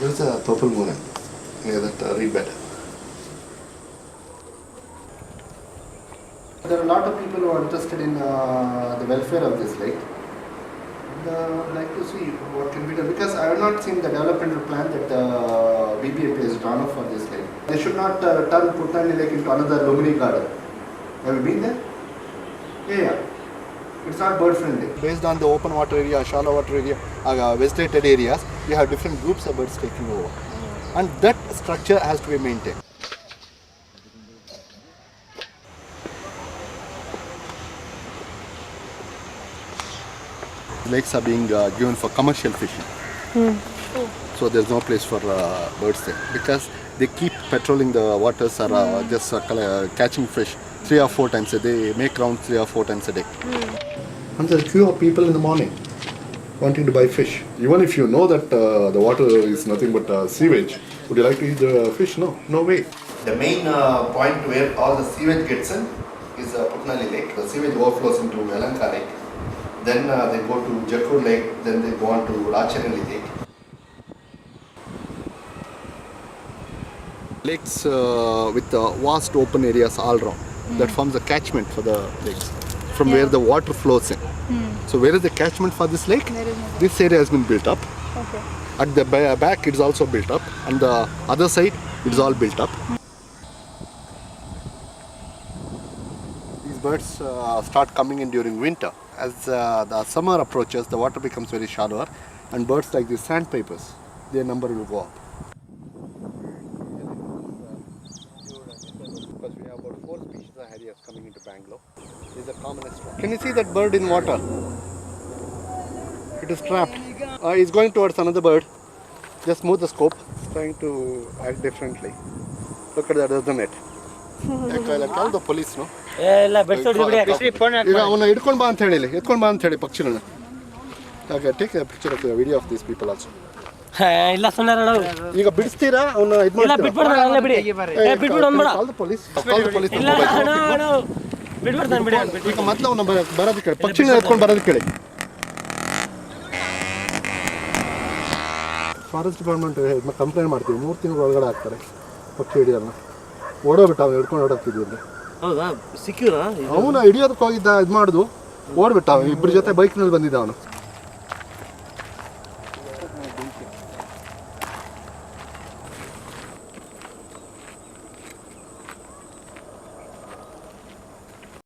There's a purple moon near that reed bed. There are a lot of people who are interested in the welfare of this lake. And I would like to see what can be done, because I have not seen the developmental plan that BBMP has drawn up for this lake. They should not turn Putnani Lake into another Lumini garden. Have you been there? Yeah. It's not bird friendly. Based on the open water area, shallow water area, vegetated areas, you have different groups of birds taking over. And that structure has to be maintained. Lakes are being given for commercial fishing. So there's no place for birds there, because they keep patrolling the waters or just catching fish 3 or 4 times a day, make rounds 3 or 4 times a day. And there's a queue of people in the morning wanting to buy fish. Even if you know that the water is nothing but sewage, would you like to eat the fish? No, no way. The main point where all the sewage gets in is Putnani Lake. The sewage overflows into Yelahanka Lake. Then they go to Jakur Lake, then they go on to Rachanelli Lake. Lakes with vast open areas all around. That forms a catchment for the lakes, from where the water flows in. So where is the catchment for this lake? This area has been built up. Okay. At the back it is also built up, and the other side it is all built up. These birds start coming in during winter. As the summer approaches, the water becomes very shallower, and birds like these sandpipers, their number will go up. Because we have about 4 species of harriers coming into Bangalore. This is the commonest one. Can you see that bird in water? It is trapped. It's going towards another bird. Just move the scope. It's trying to act differently. Look at that, there's the net. Call the police, no? ಈಗ ಅವನ್ನ ಹಿಡ್ಕೊಂಡು ಬಾ ಅಂತ ಹೇಳಿ ಎತ್ಕೊಂಡು ಬಾ ಅಂತ ಹೇಳಿ ಪಕ್ಷಿಗಳನ್ನ. Take A picture of video of these people also. ಇಲ್ಲ ಸುಮ್ಮನೆ ಈಗ ಬಿಡಿಸ್ತೀರಾ ಅವನ್ನ ಇದು ಮಾಡ್ತೀರಾ? ಇಲ್ಲ ಬಿಟ್ಬಿಡು ಅಲ್ಲ ಬಿಡಿ ಬಿಟ್ಬಿಡು ಅಂದ್ಬಿಡ. Call the police. ಇಲ್ಲ ಅಣ್ಣ ಬಿಟ್ಬಿಡ್ತಾನೆ ಬಿಡಿ. ಈಗ ಮೊದಲು ಅವನ್ನ ಬರೋದಕ್ಕೆ ಹೇಳಿ, ಪಕ್ಷಿಗಳನ್ನ ಎತ್ಕೊಂಡು ಬರೋದಕ್ಕೆ ಹೇಳಿ. ಫಾರೆಸ್ಟ್ ಡಿಪಾರ್ಟ್ಮೆಂಟ್ ಕಂಪ್ಲೇಂಟ್ ಮಾಡ್ತೀವಿ, 3 ತಿಂಗಳ ಒಳಗಡೆ ಹಾಕ್ತಾರೆ ಪಕ್ಷಿ ಹಿಡಿಯೋದನ್ನ. ಓಡೋಗ್ಬಿಟ್ಟು ಅವ್ನು ಹಿಡ್ಕೊಂಡು ಓಡೋಗ್ತಿದ್ವಿ ಅಲ್ಲಿ. ಹೌದಾ ಸಿಕ್ಕಿಲ್ಲ ಅವನು ಹಿಡಿಯೋದಕ್ಕೆ ಹೋಗಿದ್ದ, ಇದು ಮಾಡುದು ಓಡ್ಬಿಟ್ಟ. 2 ಜೊತೆ ಬೈಕ್ನಲ್ಲಿ ಬಂದಿದ್ದ ಅವನು.